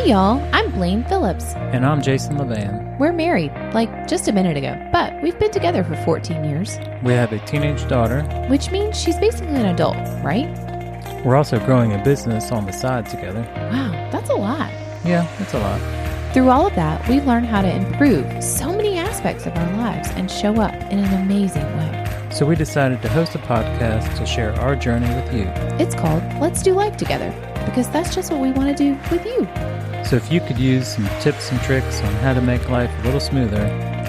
Hey y'all, I'm Blaine Phillips. And I'm Phillips-LeVan. We're married, like just a minute ago, but we've been together for 14 years. We have a teenage daughter. Which means she's basically an adult, right? We're also growing a business on the side together. Wow, that's a lot. Yeah, that's a lot. Through all of that, we've learned how to improve so many aspects of our lives and show up in an amazing way. So we decided to host a podcast to share our journey with you. It's called Let's Do Life Together, because that's just what we want to do with you. So if you could use some tips and tricks on how to make life a little smoother,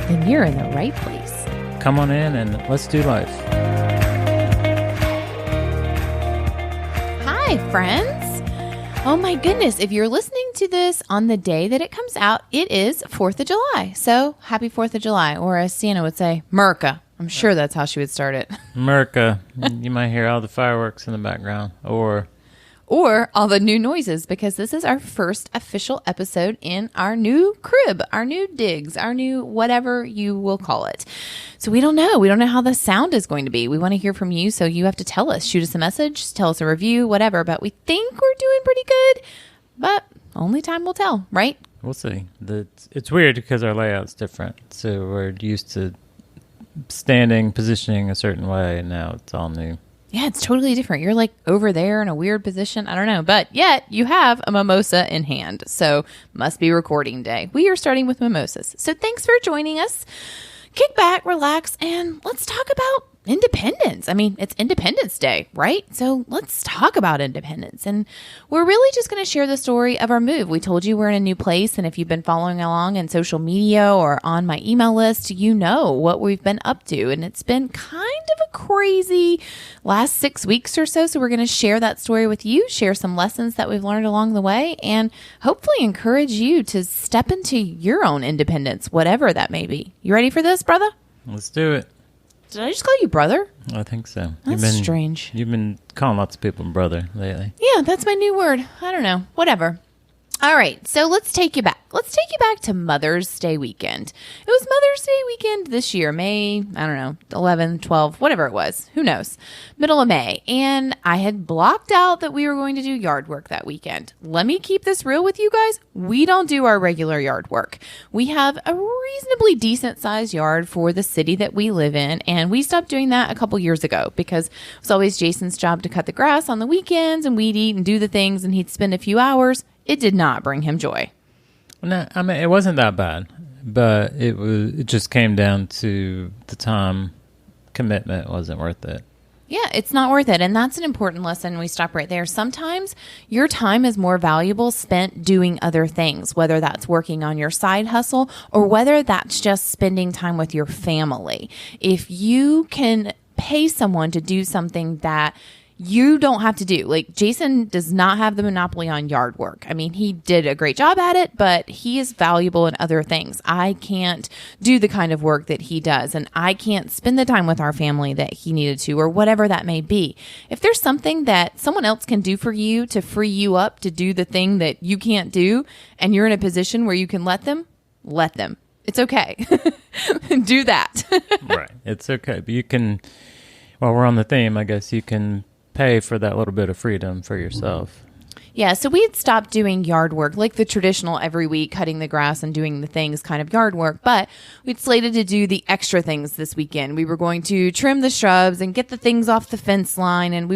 then you're in the right place. Come on in and let's do life. Hi, friends. Oh my goodness, if you're listening to this on the day that it comes out, it is 4th of July. So happy 4th of July, or as Sienna would say, Merca. I'm sure that's how she would start it. Merca. You might hear all the fireworks in the background, or all the new noises, because this is our first official episode in our new crib, our new digs, our new whatever you will call it. So we don't know. We don't know how the sound is going to be. We want to hear from you, so you have to tell us. Shoot us a message, tell us a review, whatever. But we think we're doing pretty good, but only time will tell, right? We'll see. It's weird because our layout's different. So we're used to standing, positioning a certain way, and now it's all new. Yeah, it's totally different. You're like over there in a weird position. I don't know. But yet you have a mimosa in hand. So must be recording day. We are starting with mimosas. So thanks for joining us. Kick back, relax, and let's talk about independence. I mean, it's Independence Day, right? So let's talk about independence. And we're really just going to share the story of our move. We told you we're in a new place. And if you've been following along in social media or on my email list, you know what we've been up to. And it's been kind of a crazy last 6 weeks or so. So we're going to share that story with you, share some lessons that we've learned along the way, and hopefully encourage you to step into your own independence, whatever that may be. You ready for this, brother? Let's do it. Did I just call you brother? I think so. That's strange. You've been calling lots of people brother lately. Yeah, that's my new word. I don't know. Whatever. All right, so let's take you back. Let's take you back to Mother's Day weekend. It was Mother's Day weekend this year, May, I don't know, 11, 12, whatever it was. Who knows? Middle of May. And I had blocked out that we were going to do yard work that weekend. Let me keep this real with you guys. We don't do our regular yard work. We have a reasonably decent sized yard for the city that we live in. And we stopped doing that a couple years ago because it was always Jason's job to cut the grass on the weekends and weed eat and do the things. And he'd spend a few hours. It did not bring him joy. No, I mean, it wasn't that bad, but it just came down to the time commitment wasn't worth it. Yeah, it's not worth it. And that's an important lesson. We stop right there. Sometimes your time is more valuable spent doing other things, whether that's working on your side hustle or whether that's just spending time with your family. If you can pay someone to do something that you don't have to do. Like, Jason does not have the monopoly on yard work. I mean, he did a great job at it, but he is valuable in other things. I can't do the kind of work that he does, and I can't spend the time with our family that he needed to, or whatever that may be. If there's something that someone else can do for you to free you up to do the thing that you can't do, and you're in a position where you can let them. It's okay. Do that. Right. It's okay. But you can, while we're on the theme, I guess you can pay for that little bit of freedom for yourself. Yeah, so we had stopped doing yard work, like the traditional every week, cutting the grass and doing the things kind of yard work, but we'd slated to do the extra things this weekend. We were going to trim the shrubs and get the things off the fence line, and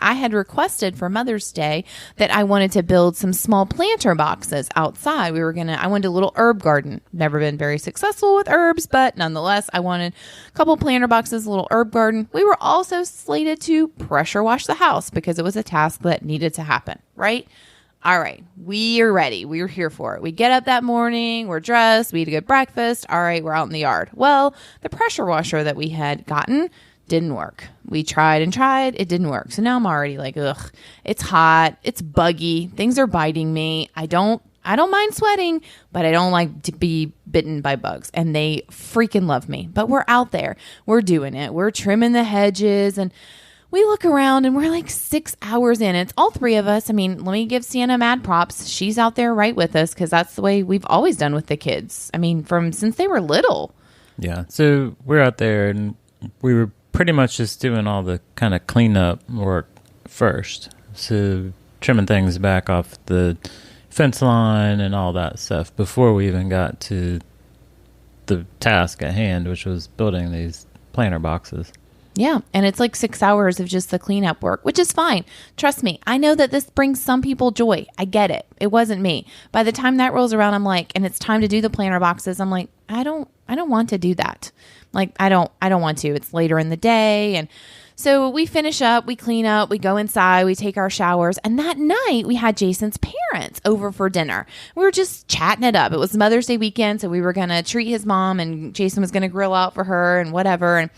I had requested for Mother's Day that I wanted to build some small planter boxes outside. I wanted a little herb garden. Never been very successful with herbs, but nonetheless, I wanted a couple planter boxes, a little herb garden. We were also slated to pressure wash the house because it was a task that needed to happen. Right? All right. We are ready. We are here for it. We get up that morning. We're dressed. We eat a good breakfast. All right. We're out in the yard. Well, the pressure washer that we had gotten didn't work. We tried and tried. It didn't work. So now I'm already like, ugh, it's hot. It's buggy. Things are biting me. I don't mind sweating, but I don't like to be bitten by bugs, and they freaking love me. But we're out there. We're doing it. We're trimming the hedges, and we look around and we're like 6 hours in. It's all three of us. I mean, let me give Sienna mad props. She's out there right with us because that's the way we've always done with the kids. I mean, since they were little. Yeah. So we're out there and we were pretty much just doing all the kind of cleanup work first. So trimming things back off the fence line and all that stuff before we even got to the task at hand, which was building these planter boxes. Yeah, and it's like 6 hours of just the cleanup work, which is fine. Trust me, I know that this brings some people joy. I get it. It wasn't me. By the time that rolls around, I'm like, and it's time to do the planter boxes, I'm like, I don't want to do that. Like, I don't want to. It's later in the day. And so we finish up, we clean up, we go inside, we take our showers. And that night we had Jason's parents over for dinner. We were just chatting it up. It was Mother's Day weekend. So we were going to treat his mom, and Jason was going to grill out for her and whatever.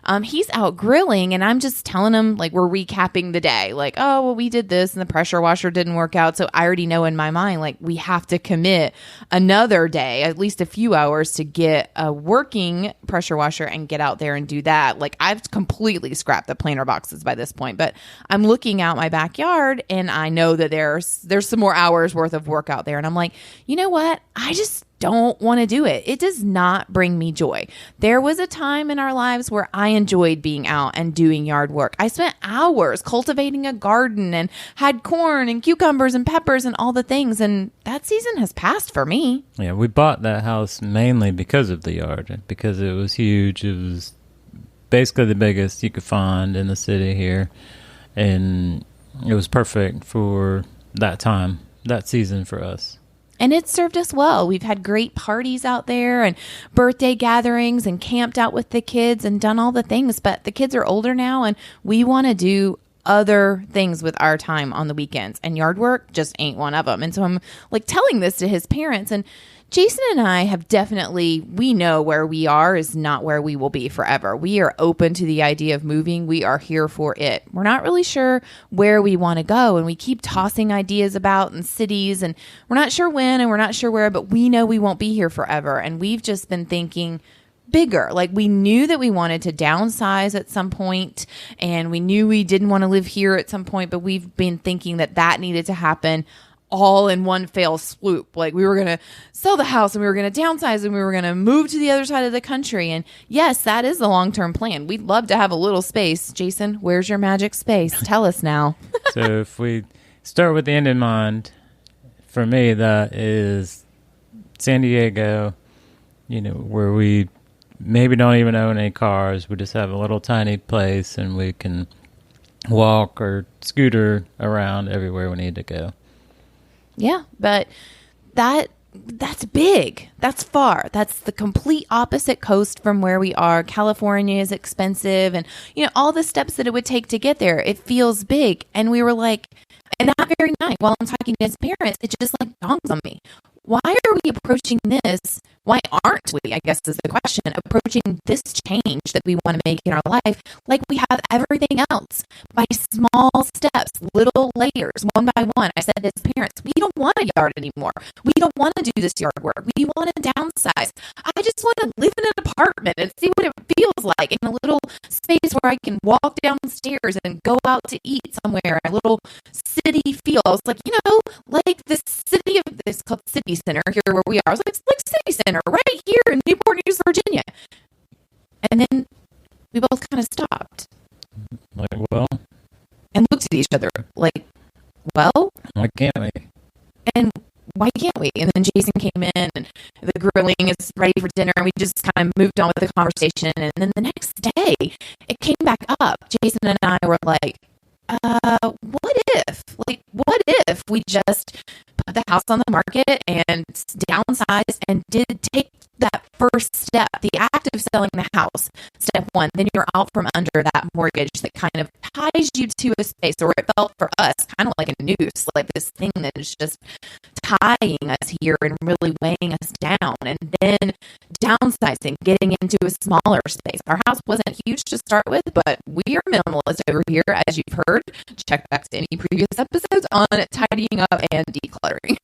And he's out grilling, and I'm just telling him, like, we're recapping the day. Like, oh, well, we did this and the pressure washer didn't work out. So I already know in my mind, like, we have to commit another day, at least a few hours, to get a working pressure washer and get out there and do that. Like, I've completely scrapped the planter boxes by this point, but I'm looking out my backyard and I know that there's some more hours worth of work out there. And I'm like, you know what? I just don't want to do it. It does not bring me joy. There was a time in our lives where I enjoyed being out and doing yard work. I spent hours cultivating a garden and had corn and cucumbers and peppers and all the things. And that season has passed for me. Yeah, we bought that house mainly because of the yard, because it was huge. It was basically the biggest you could find in the city here. And it was perfect for that time, that season for us. And it served us well. We've had great parties out there and birthday gatherings and camped out with the kids and done all the things. But the kids are older now and we want to do other things with our time on the weekends. And yard work just ain't one of them. And so I'm like telling this to his parents. And Jason and I have we know where we are is not where we will be forever. We are open to the idea of moving. We are here for it. We're not really sure where we want to go. And we keep tossing ideas about in cities, and we're not sure when and we're not sure where, but we know we won't be here forever. And we've just been thinking bigger. Like, we knew that we wanted to downsize at some point, and we knew we didn't want to live here at some point, but we've been thinking that needed to happen all in one fell swoop. Like, we were going to sell the house and we were going to downsize and we were going to move to the other side of the country. And yes, that is the long-term plan. We'd love to have a little space. Jason, where's your magic space? Tell us now. So if we start with the end in mind, for me, that is San Diego, where we maybe don't even own any cars. We just have a little tiny place and we can walk or scooter around everywhere we need to go. Yeah, but that's big. That's far. That's the complete opposite coast from where we are. California is expensive, and all the steps that it would take to get there. It feels big. And we were like, and that very night while I'm talking to his parents, it just like dawns on me. Why are we approaching this? Why aren't we, I guess is the question, approaching this change that we want to make in our life like we have everything else, by small steps, little layers, one by one? I said to his parents, we don't want a yard anymore. We don't want to do this yard work. We want to downsize. I just want to live in an apartment and see what it feels like in a little space where I can walk downstairs and go out to eat somewhere, a little city feel. I was like, like this city of this called City Center here where we are. I was like, it's like City Center right here in Newport News, Virginia. And then we both kind of stopped. Like, well. And looked at each other like, well. Why can't we? And why can't we? And then Jason came in and the grilling is ready for dinner. And we just kind of moved on with the conversation. And then the next day it came back up. Jason and I were like, what if we just put the house on the market and downsize and did take that first step, the act of selling the house, step one, then you're out from under that mortgage that kind of ties you to a space, or it felt for us kind of like a noose, like this thing that is just tying us here and really weighing us down. And then downsizing, getting into a smaller space. Our house wasn't huge to start with, but we are minimalist over here, as you've heard. Check back to any previous episodes on tidying up and decluttering.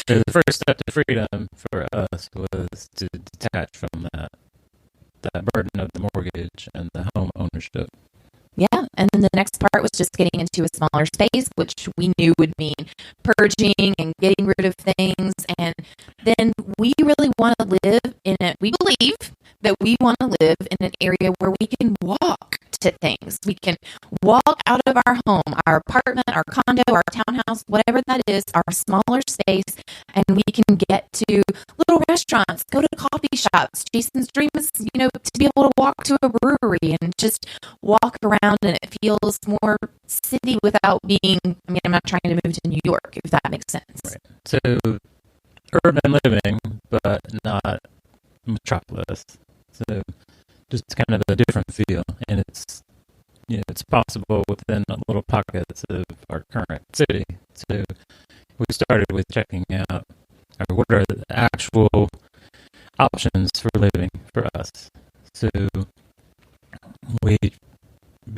So the first step to freedom for us was to detach from that burden of the mortgage and the home ownership. Yeah, and then the next part was just getting into a smaller space, which we knew would mean purging and getting rid of things. And then we really want to live in it. We believe that we want to live in an area where we can walk to things. We can walk out of our home, our apartment, our condo, our townhouse, whatever that is, our smaller space, and we can get to little restaurants, go to coffee shops. Jason's dream is, to be able to walk to a brewery and just walk around, and it feels more city without being, I'm not trying to move to New York, if that makes sense. Right. So urban living, but not metropolis. So just kind of a different feel, and it's possible within little pockets of our current city. So we started with checking out, what are the actual options for living for us. So we,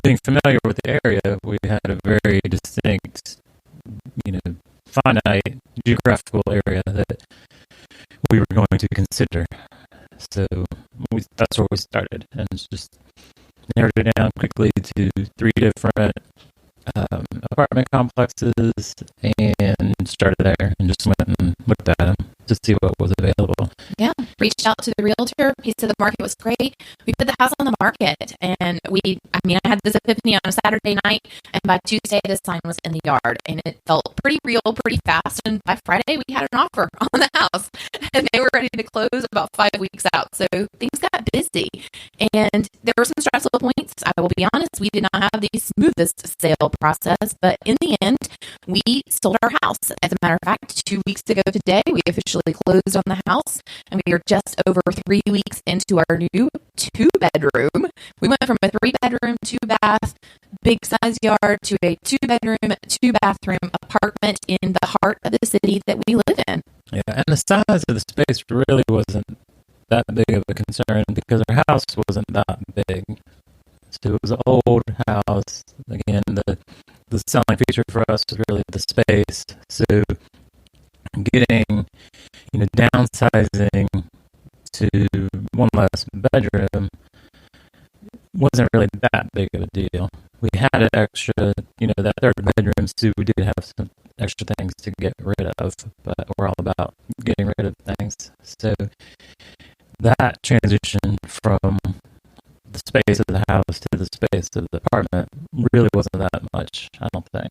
being familiar with the area, we had a very distinct, finite geographical area that we were going to consider. So that's where we started, and it's just narrowed it down quickly to 3 different apartment complexes, and started there and just went and looked at them to see what was available. Yeah, reached out to the realtor. He said the market was great. We put the house on the market, and I had this epiphany on a Saturday night, and by Tuesday the sign was in the yard, and it felt pretty real, pretty fast, and by Friday we had an offer on the house, and they were ready to close about 5 weeks out. So things got busy, and there were some stressful points. I will be honest, we did not have the smoothest sale process, but in the end, we sold our house. As a matter of fact, 2 weeks ago today, we officially closed on the house, and we are just over 3 weeks into our new 2-bedroom. We went from a 3-bedroom, 2-bath, big size yard to a 2-bedroom, 2-bathroom apartment in the heart of the city that we live in. Yeah, and the size of the space really wasn't that big of a concern because our house wasn't that big. So it was an old house. Again, the selling feature for us was really the space. So getting, downsizing to one less bedroom wasn't really that big of a deal. We had an extra, that third bedroom, so we did have some extra things to get rid of, but we're all about getting rid of things. So that transition from the space of the house to the space of the apartment really wasn't that much, I don't think.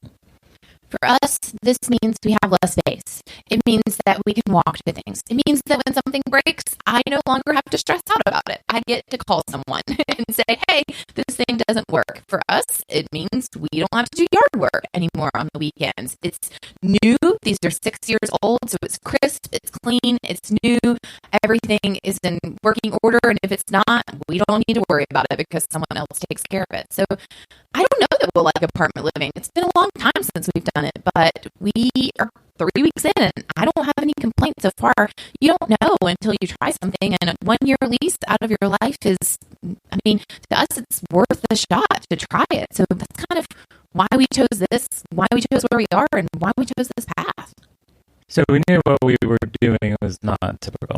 For us, this means we have less space. It means that we can walk to things. It means that when something breaks, I no longer have to stress out about it. I get to call someone and say, hey, this thing doesn't work. For us, it means we don't have to do yard work anymore on the weekends. It's new. These are 6 years old, so it's crisp, it's clean, it's new. Everything is in working order, and if it's not, we don't need to worry about it because someone else takes care of it. So I don't know that we'll like apartment living. It's been a long time since we've done it, but we are 3 weeks in, and I don't have any complaints so far. You don't know until you try something, and a 1-year lease out of your life is, to us, it's worth a shot to try it. So that's kind of why we chose this, why we chose where we are, and why we chose this path. So we knew what we were doing was not typical.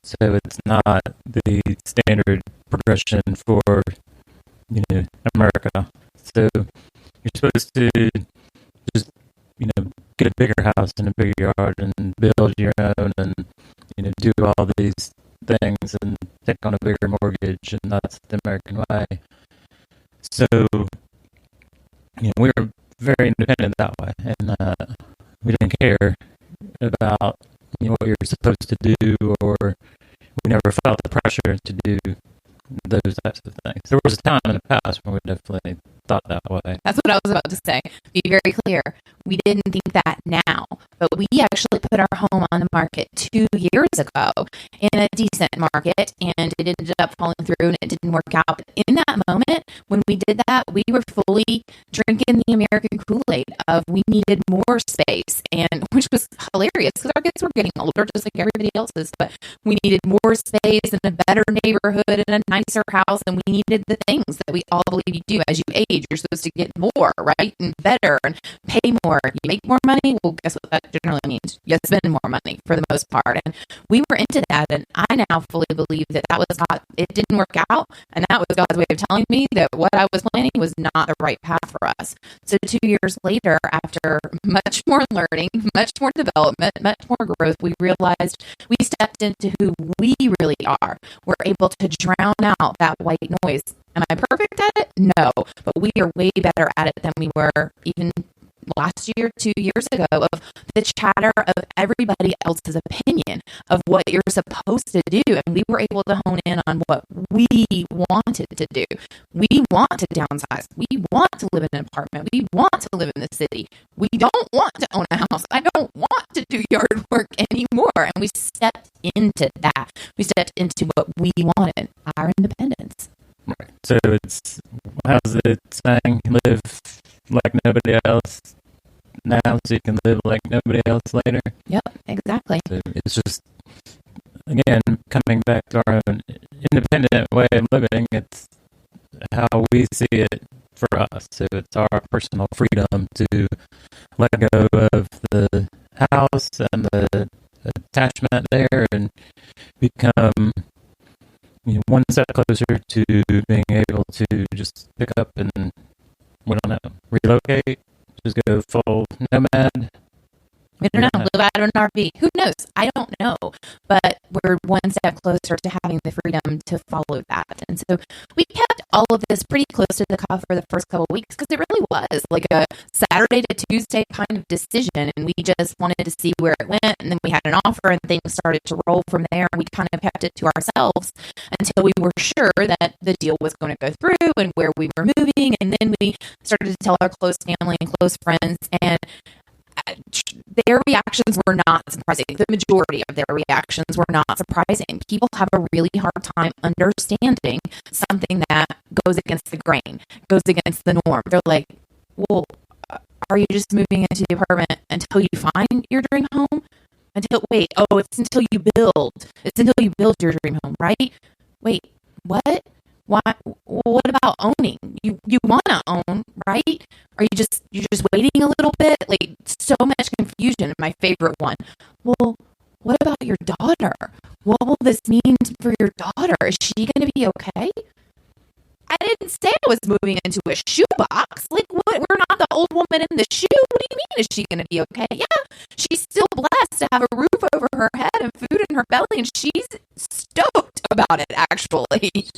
So it's not the standard progression for, America. So you're supposed to just, get a bigger house and a bigger yard and build your own and, do all these things and take on a bigger mortgage, and that's the American way. So, we were very independent that way, and we didn't care about, what you're supposed to do, or we never felt the pressure to do those types of things. There was a time in the past when we definitely thought that way. That's what I was about to say. Be very clear. We didn't think that now, but we actually put our home on the market 2 years ago in a decent market, and it ended up falling through and it didn't work out. But in that moment, when we did that, we were fully drinking the American Kool-Aid of we needed more space, and which was hilarious because our kids were getting older just like everybody else's, but we needed more space and a better neighborhood and a nicer house, and we needed the things that we all believe you do as you age. You're supposed to get more, right? And better and pay more. You make more money. Well, guess what that generally means? You spend more money for the most part. And we were into that. And I now fully believe that was God. It didn't work out. And that was God's way of telling me that what I was planning was not the right path for us. So 2 years later, after much more learning, much more development, much more growth, we realized we stepped into who we really are. We're able to drown out that white noise. Am I perfect at it? No, but we are way better at it than we were even last year, 2 years ago, of the chatter of everybody else's opinion of what you're supposed to do. And we were able to hone in on what we wanted to do. We want to downsize. We want to live in an apartment. We want to live in the city. We don't want to own a house. I don't want to do yard work anymore. And we stepped into that. We stepped into what we wanted, our independence. Right. So it's, how's it saying, live like nobody else now so you can live like nobody else later? Yep, exactly. So it's just, again, coming back to our own independent way of living. It's how we see it for us. So it's our personal freedom to let go of the house and the attachment there and become, you know, one step closer to being able to just pick up and, we don't know, relocate, just go full nomad. We don't know. Live out of an RV. Who knows? I don't know. But we're one step closer to having the freedom to follow that. And so we kept all of this pretty close to the cuff for the first couple of weeks because it really was like a Saturday to Tuesday kind of decision. And we just wanted to see where it went. And then we had an offer and things started to roll from there. And we kind of kept it to ourselves until we were sure that the deal was going to go through and where we were moving. And then we started to tell our close family and close friends, and their reactions were not surprising. The majority of their reactions were not surprising. People have a really hard time understanding something that goes against the grain, goes against the norm. They're like, well, are you just moving into the apartment until you find your dream home? It's until you build. It's until you build your dream home, right? Wait, what? Why? What about owning? You want to own, right? Are you're just waiting a little bit? Like, so much confusion. My favorite one. Well, what about your daughter? What will this mean for your daughter? Is she going to be okay? I didn't say I was moving into a shoebox. Like, what? We're not the old woman in the shoe. What do you mean? Is she going to be okay? Yeah, she's still blessed to have a roof over her head and food in her belly, and she's stoked about it, actually.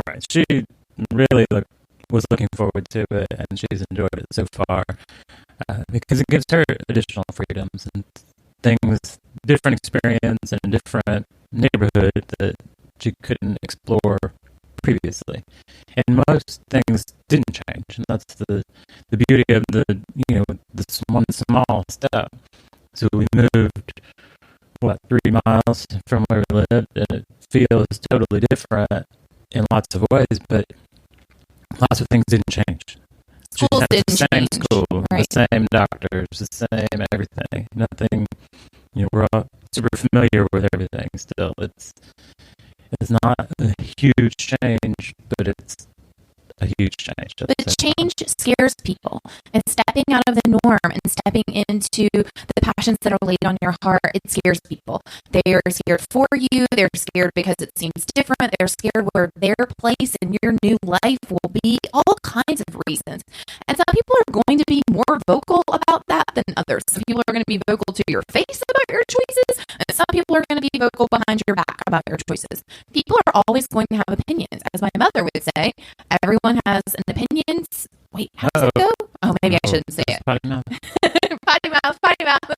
Right. She really was looking forward to it, and she's enjoyed it so far because it gives her additional freedoms and things, different experience and different neighborhood that she couldn't explore previously. And most things didn't change, and that's the beauty of the one small step. So we moved 3 miles from where we lived, and it feels totally different in lots of ways, but lots of things didn't change. Schools didn't the same change. School, right. The same doctors, the same everything. Nothing. We're all super familiar with everything still. It's not a huge change, but it's a huge change. But change scares people, and stepping out of the norm and stepping into the passions that are laid on your heart, it scares people. They are scared for you. They're scared because it seems different. They're scared where their place in your new life will be, all kinds of reasons. And some people are going to be more vocal about that than others. Some people are going to be vocal to your face about your choices, and some people are going to be vocal behind your back about your choices. People are always going to have opinions. As my mother would say, everyone has an opinion. Wait, how does it go? Oh, maybe I shouldn't say it. Potty mouth. Potty mouth.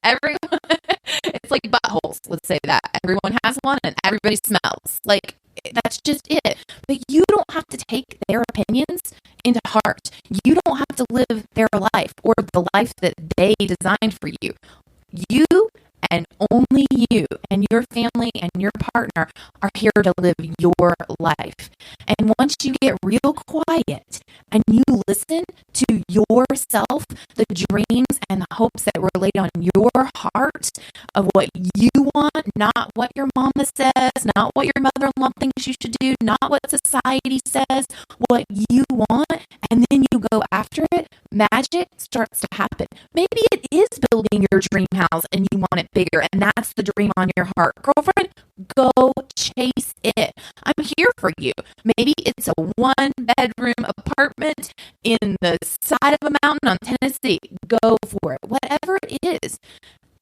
Everyone, it's like buttholes. Let's say that. Everyone has one and everybody smells. Like, that's just it. But you don't have to take their opinions into heart. You don't have to live their life or the life that they designed for you. You and only you and your family and your partner are here to live your life. And once you get real quiet and you listen to yourself, the dreams and the hopes that were laid on your heart of what you want, not what your mama says, not what your mother-in-law thinks you should do, not what society says, what you want, and then you go after it, magic starts to happen. Maybe it is building your dream house and you want it bigger, and that's the dream on your heart. Girlfriend, go chase it. I'm here for you. Maybe it's a 1-bedroom apartment in the side of a mountain on Tennessee. Go for it. Whatever it is,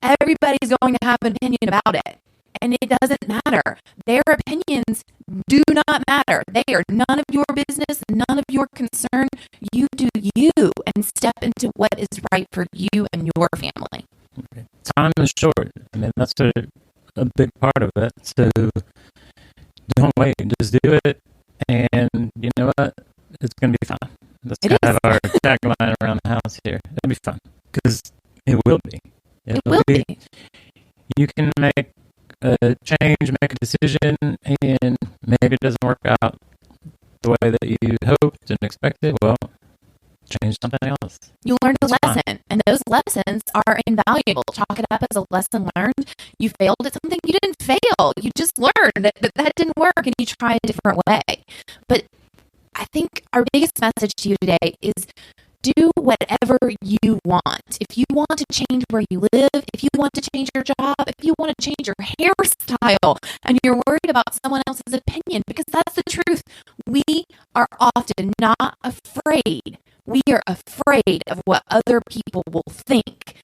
everybody's going to have an opinion about it. and it doesn't matter. Their opinions do not matter. They are none of your business, none of your concern. You do you and step into what is right for you and your family. Time is short. I mean, that's a big part of it. So don't wait. Just do it. And you know what? It's going to be fun. That's kind of our tagline around the house here. It'll be fun. Because it will be. It will be. You can make a change, make a decision, and maybe it doesn't work out the way that you hoped and expected. Well, change something else. You learned a lesson, and those lessons are invaluable. Chalk it up as a lesson learned. You failed at something. You didn't fail. You just learned that didn't work, and you try a different way. But I think our biggest message to you today is do whatever you want. If you want to change where you live, if you want to change your job, if you want to change your hairstyle, and you're worried about someone else's opinion, because that's the truth. We are often not afraid. We are afraid of what other people will think.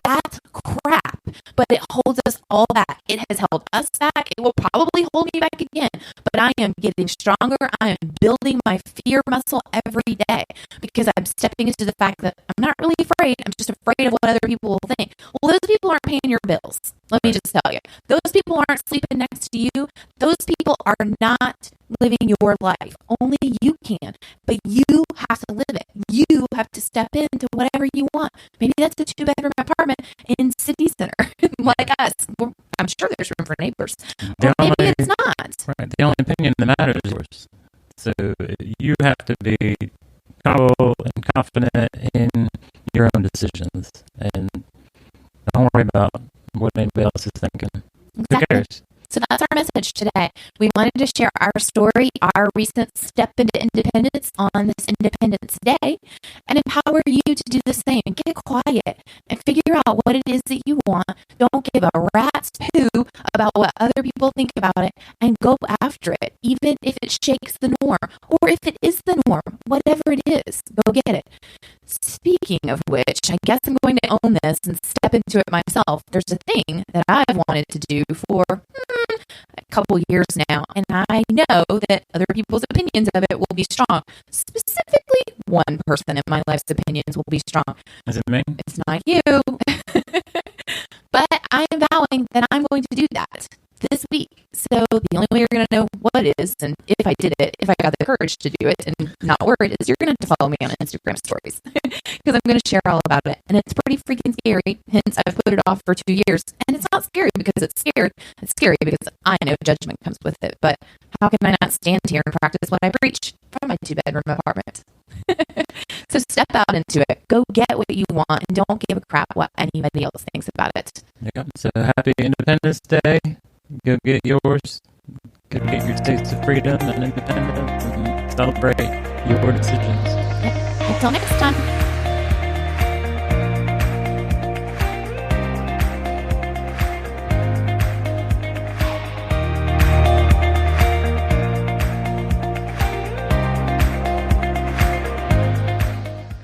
That's crap, but it holds us all back. It has held us back. It will probably hold me back again, but I am getting stronger. I am building my fear muscle every day because I'm stepping into the fact that I'm not really afraid. I'm just afraid of what other people will think. Well, those people aren't paying your bills. Let me just tell you. Those people aren't sleeping next to you. Those people are not living your life. Only you can, but you have to live it. You have to step into whatever you want. Maybe that's a 2-bedroom apartment in city center, like us. I'm sure there's room for neighbors. Or maybe it's not. Right. The only opinion that matters is yours. So you have to be comfortable and confident in your own decisions, and don't worry about what anybody else is thinking. Exactly. Who cares? So that's our message today. We wanted to share our story, our recent step into independence on this Independence Day, and empower you to do the same and get quiet and figure out what it is that you want. Don't give a rat's poo about what other people think about it, and go after it, even if it shakes the norm, or if it is the norm, whatever it is, go get it. Speaking of which, I guess I'm going to own this and step into it myself. There's a thing that I've wanted to do for a couple years now, and I know that other people's opinions of it will be strong. Specifically, one person in my life's opinions will be strong. Is it me? It's not you. But I am vowing that I'm going to do that this week. So the only way you're going to know what it is, and if I did it, if I got the courage to do it and not worried, is you're going to have to follow me on Instagram stories because I'm going to share all about it. And it's pretty freaking scary. Hence, I've put it off for 2 years. And it's not scary because it's scared. It's scary because I know judgment comes with it. But how can I not stand here and practice what I preach from my 2-bedroom apartment? So step out into it. Go get what you want and don't give a crap what anybody else thinks about it. Yeah. So happy Independence Day. Go get yours. Go get your taste of freedom and independence and celebrate your decisions. Until next time.